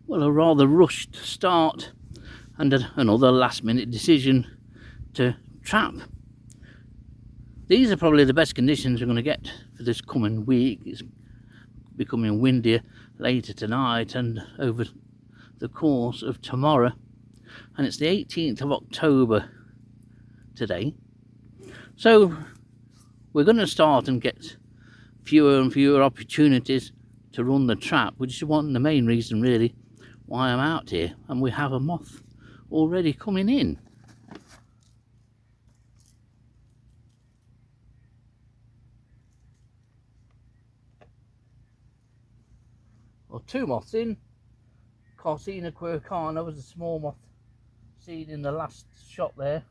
well, a rather rushed start and another last minute decision to trap. These are probably the best conditions we're going to get for this coming week. It's becoming windier later tonight and over the course of tomorrow, and it's the 18th of October today, so we're going to start and get fewer and fewer opportunities to run the trap, which is the main reason really why I'm out here. And we have a moth already coming in. Well, two moths in. Carcina quercana was a small moth seen in the last shot there,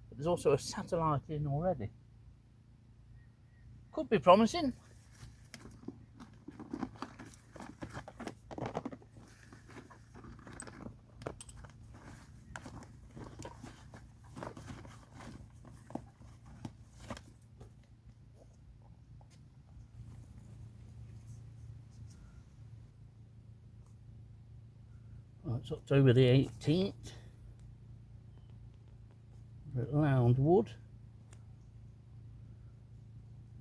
but there's also a satellite in already. Could be promising. Well, it's October the 18th. We're at Lound Wood.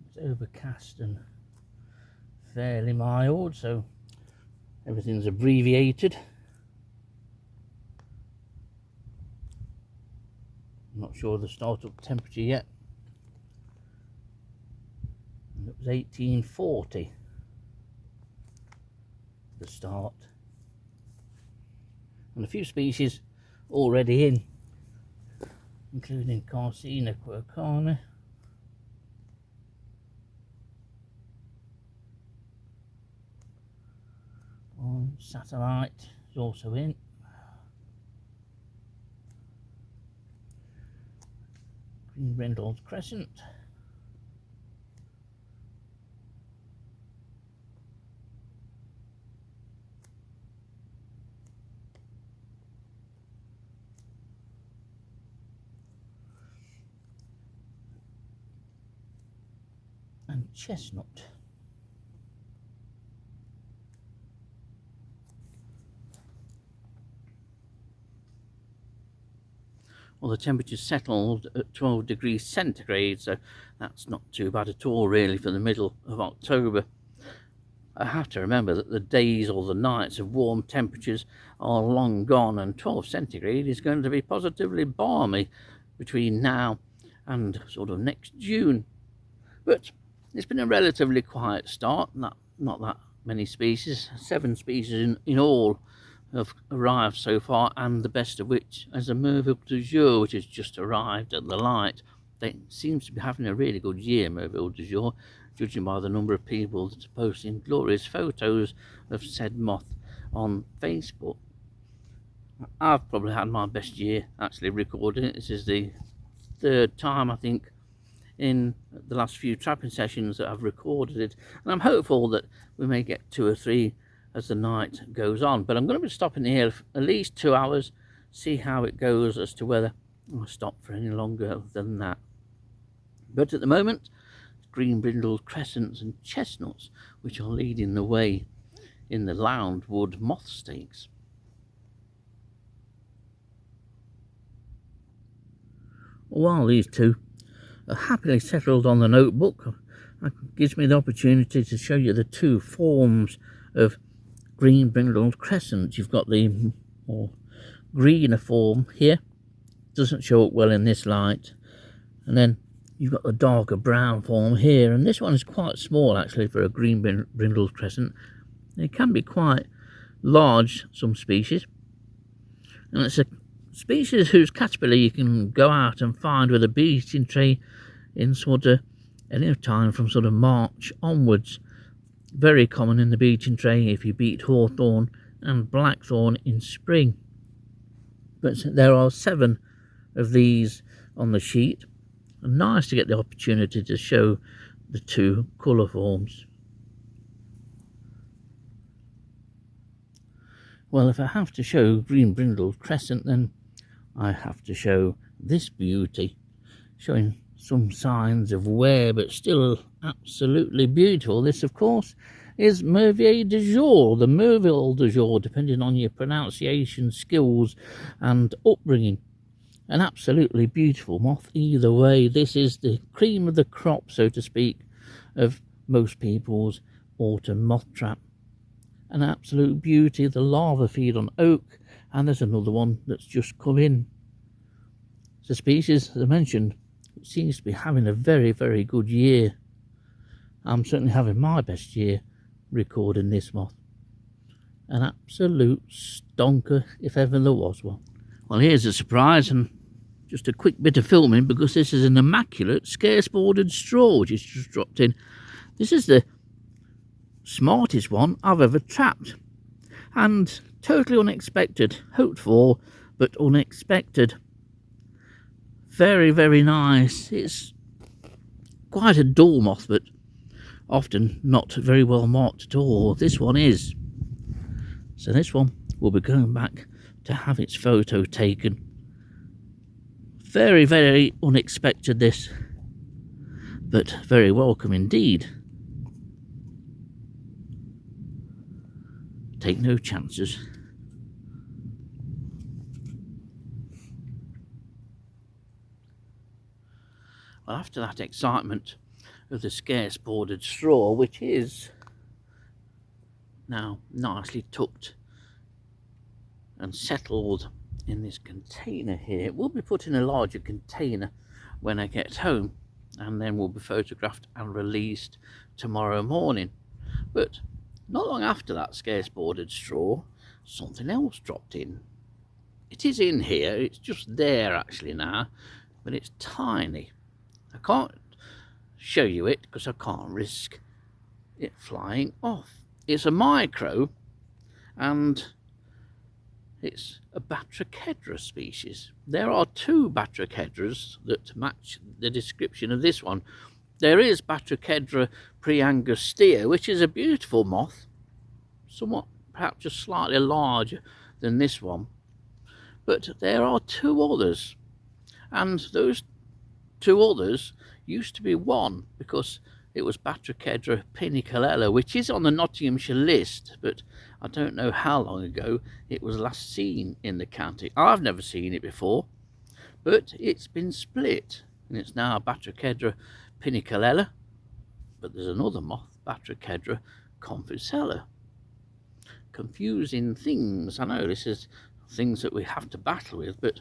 It's overcast and fairly mild, so everything's abbreviated. I'm not sure of the start-up temperature yet. And it was 1840 the start. And a few species already in, including Carcina quercana. Satellite is also in. Green brindled crescent. And chestnut. Well, the temperature's settled at 12 degrees centigrade, so that's not too bad at all really for the middle of October. I have to remember that the days or the nights of warm temperatures are long gone, and 12 centigrade is going to be positively balmy between now and sort of next June. But it's been a relatively quiet start, not that many species, 7 species in all have arrived so far, and the best of which is a Merville du jour, which has just arrived at the light. They seems to be having a really good year, Merville du jour, judging by the number of people that are posting glorious photos of said moth on Facebook. I've probably had my best year actually recording it. This is the 3rd time, I think, in the last few trapping sessions that I've recorded it, and I'm hopeful that we may get 2 or 3 as the night goes on. But I'm going to be stopping here for at least 2 hours, see how it goes as to whether I'll stop for any longer than that. But at the moment, green brindled crescents and chestnuts which are leading the way in the Lound Wood moth stakes. While these two are happily settled on the notebook, it gives me the opportunity to show you the 2 forms of green brindled crescent. You've got the more greener form here, doesn't show up well in this light, and then you've got the darker brown form here, and this one is quite small actually for a green brindled crescent. It can be quite large, some species, and it's a species whose caterpillar you can go out and find with a beating tray in sort of any time from sort of March onwards. Very common in the beating tray if you beat hawthorn and blackthorn in spring. But there are 7 of these on the sheet, and nice to get the opportunity to show the 2 colour forms. Well, if I have to show green brindled crescent, then I have to show this beauty, showing some signs of wear, but still absolutely beautiful. This, of course, is Merveille du jour, the Merville du jour, depending on your pronunciation skills and upbringing. An absolutely beautiful moth either way. This is the cream of the crop, so to speak, of most people's autumn moth trap. An absolute beauty. The larvae feed on oak, and there's another one that's just come in. The species, as I mentioned, seems to be having a very, very good year. I'm certainly having my best year recording this moth. An absolute stonker, if ever there was one. Well, here's a surprise, and just a quick bit of filming, because this is an immaculate scarce bordered straw which is just dropped in. This is the smartest one I've ever trapped, and totally unexpected. Hoped for, but unexpected. Very, very nice. It's quite a dull moth, but often not very well marked at all. This one is. So this one will be going back to have its photo taken. Very, very unexpected this, but very welcome indeed. Take no chances. Well, after that excitement of the scarce bordered straw, which is now nicely tucked and settled in this container here, it will be put in a larger container when I get home, and then will be photographed and released tomorrow morning. But not long after that scarce bordered straw, something else dropped in. It is in here, it's just there actually now, but it's tiny. I can't show you it because I can't risk it flying off. It's a micro, and it's a Batrakedra species. There are two Batrakedras that match the description of this one. There is Batrakedra preangustia, which is a beautiful moth, somewhat perhaps just slightly larger than this one. But there are two others, and those two others used to be one, because it was Batrakedra pinicolella, which is on the Nottinghamshire list, but I don't know how long ago it was last seen in the county. I've never seen it before, but it's been split, and it's now Batrakedra pinicolella. But there's another moth, Batrakedra conficella. Confusing things. I know this is things that we have to battle with, but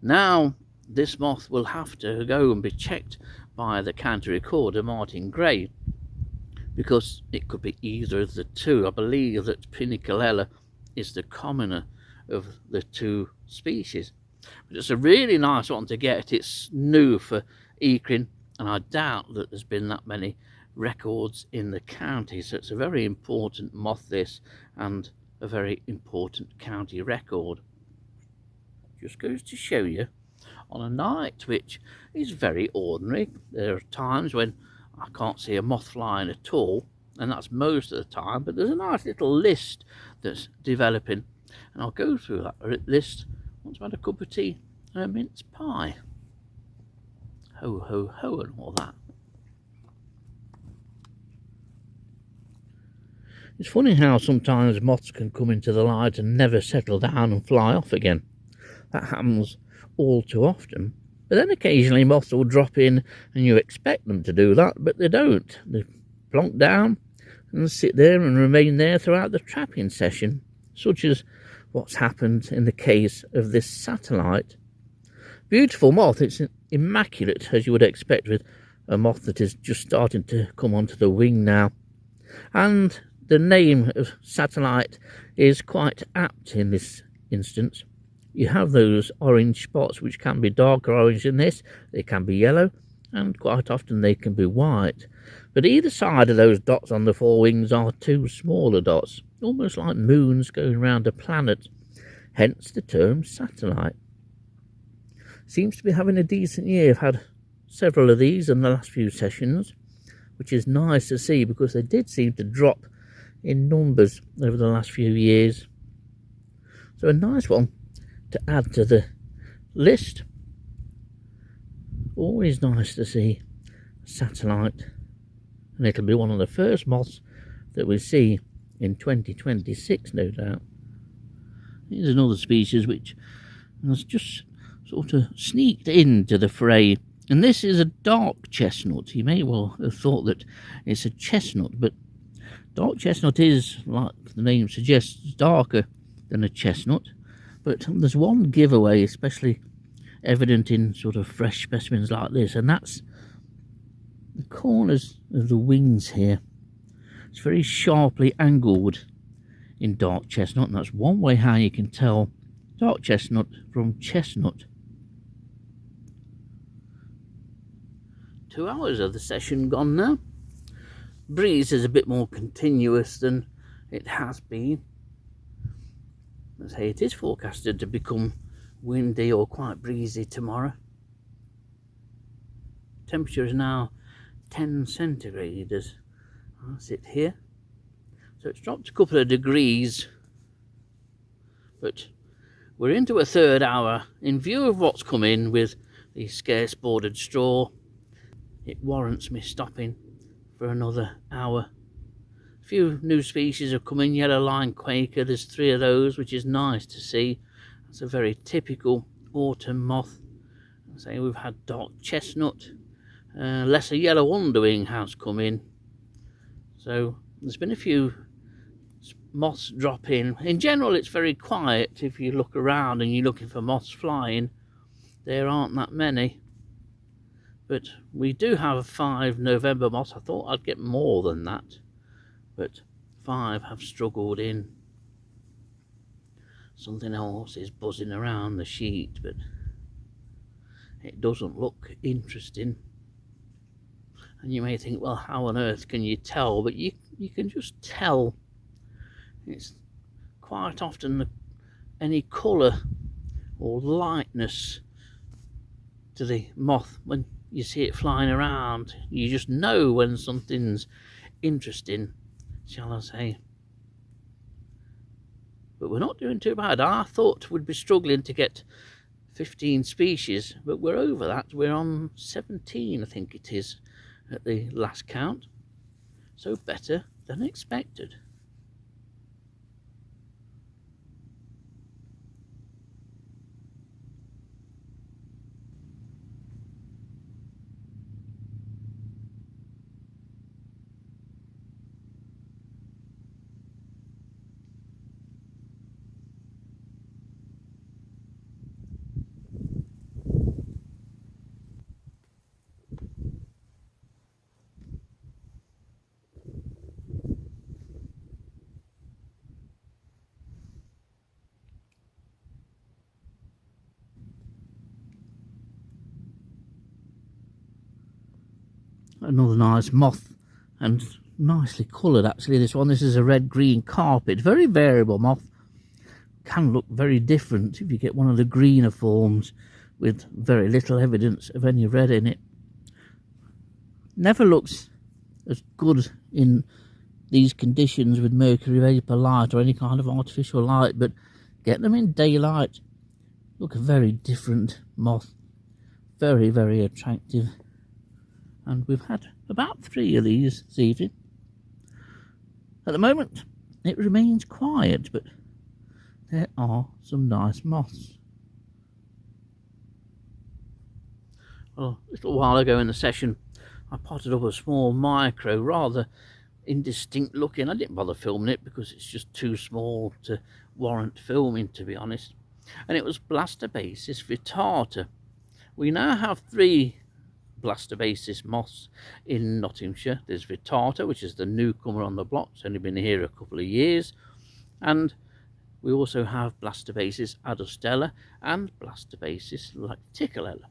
now this moth will have to go and be checked by the county recorder, Martin Gray, because it could be either of the two. I believe that pinicolella is the commoner of the two species. But it's a really nice one to get. It's new for Ekrin, and I doubt that there's been that many records in the county. So it's a very important moth, this, and a very important county record. Just goes to show you, on a night which is very ordinary, there are times when I can't see a moth flying at all, and that's most of the time, but there's a nice little list that's developing, and I'll go through that list once I've had a cup of tea and a mince pie. Ho, ho, ho, and all that. It's funny how sometimes moths can come into the light and never settle down and fly off again. That happens all too often. But then occasionally moths will drop in and you expect them to do that, but they don't. They plonk down and sit there and remain there throughout the trapping session, such as what's happened in the case of this satellite. Beautiful moth. It's immaculate, as you would expect with a moth that is just starting to come onto the wing now. And the name of satellite is quite apt in this instance. You have those orange spots, which can be darker orange than this, they can be yellow, and quite often they can be white. But either side of those dots on the forewings are two smaller dots, almost like moons going around a planet, hence the term satellite. Seems to be having a decent year. I've had several of these in the last few sessions, which is nice to see, because they did seem to drop in numbers over the last few years. So a nice one to add to the list. Always nice to see a satellite, and it'll be one of the first moths that we see in 2026, no doubt. Here's another species which has just sort of sneaked into the fray, and this is a dark chestnut. You may well have thought that it's a chestnut, but dark chestnut is, like the name suggests, darker than a chestnut. But there's one giveaway, especially evident in sort of fresh specimens like this, and that's the corners of the wings here. It's very sharply angled in dark chestnut, and that's one way how you can tell dark chestnut from chestnut. 2 hours of the session gone now. Breeze is a bit more continuous than it has been. Let's say it is forecasted to become windy or quite breezy tomorrow. Temperature is now 10 centigrade as I sit here, so it's dropped a couple of degrees, but we're into a third hour. In view of what's come in with the scarce bordered straw, it warrants me stopping for another hour. A few new species have come in. Yellow line quaker, there's 3 of those, which is nice to see. That's a very typical autumn moth. Say we've had dark chestnut, lesser yellow underwing has come in. So there's been a few moths drop in. In general, it's very quiet. If you look around and you're looking for moths flying, there aren't that many. But we do have 5 November moths. I thought I'd get more than that, but 5 have struggled in. Something else is buzzing around the sheet, but it doesn't look interesting. And you may think, well, how on earth can you tell? But you can just tell. It's quite often any colour or lightness to the moth. When you see it flying around, you just know when something's interesting, shall I say. But we're not doing too bad. I thought we'd be struggling to get 15 species, but we're over that. We're on 17, I think it is, at the last count. So better than expected. Another nice moth, and nicely coloured actually, this one. This is a red-green carpet, very variable moth. Can look very different if you get one of the greener forms with very little evidence of any red in it. Never looks as good in these conditions with mercury vapour light or any kind of artificial light, but get them in daylight, look a very different moth. Very, very attractive. And we've had about 3 of these this evening. At the moment, it remains quiet, but there are some nice moths. Well, a little while ago in the session, I potted up a small micro, rather indistinct looking. I didn't bother filming it because it's just too small to warrant filming, to be honest. And it was Blastobasis vittata. We now have 3 Blastobasis moths in Nottinghamshire. There's vittata, which is the newcomer on the block. It's only been here a couple of years. And we also have Blastobasis adustella and Blastobasis lacticolella.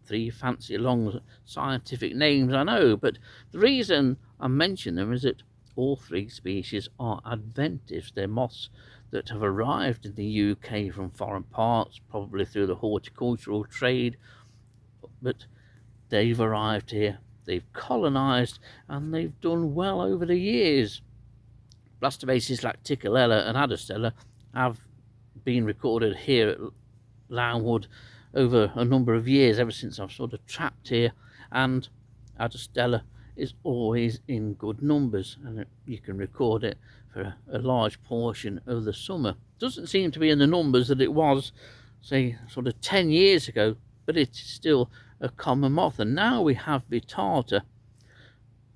3 fancy long scientific names, I know, but the reason I mention them is that all 3 species are adventives. They're moths that have arrived in the UK from foreign parts, probably through the horticultural trade, but they've arrived here, they've colonised, and they've done well over the years. Blastobasis lacticolella and adustella have been recorded here at Lound over a number of years, ever since I've sort of trapped here, and adustella is always in good numbers, and you can record it for a large portion of the summer. Doesn't seem to be in the numbers that it was, say, sort of 10 years ago, but it's still a common moth. And now we have vittata.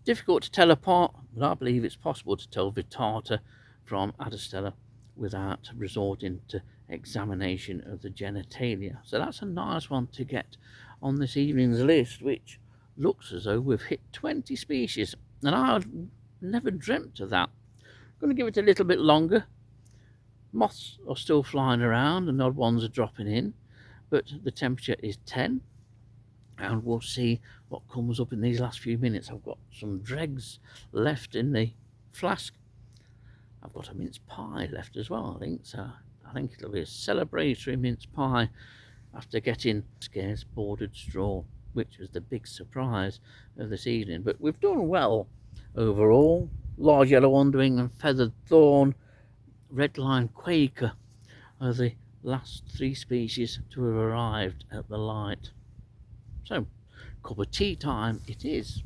Difficult to tell apart, but I believe it's possible to tell vittata from Adostella without resorting to examination of the genitalia. So that's a nice one to get on this evening's list, which looks as though we've hit 20 species, and I never dreamt of that. I'm going to give it a little bit longer. Moths are still flying around and odd ones are dropping in, but the temperature is 10, and we'll see what comes up in these last few minutes. I've got some dregs left in the flask. I've got a mince pie left as well, I think, so I think it'll be a celebratory mince pie after getting scarce bordered straw, which was the big surprise of this evening. But we've done well overall. Large yellow wandering and feathered thorn, redline quaker are the last 3 species to have arrived at the light. So, cup of tea time it is.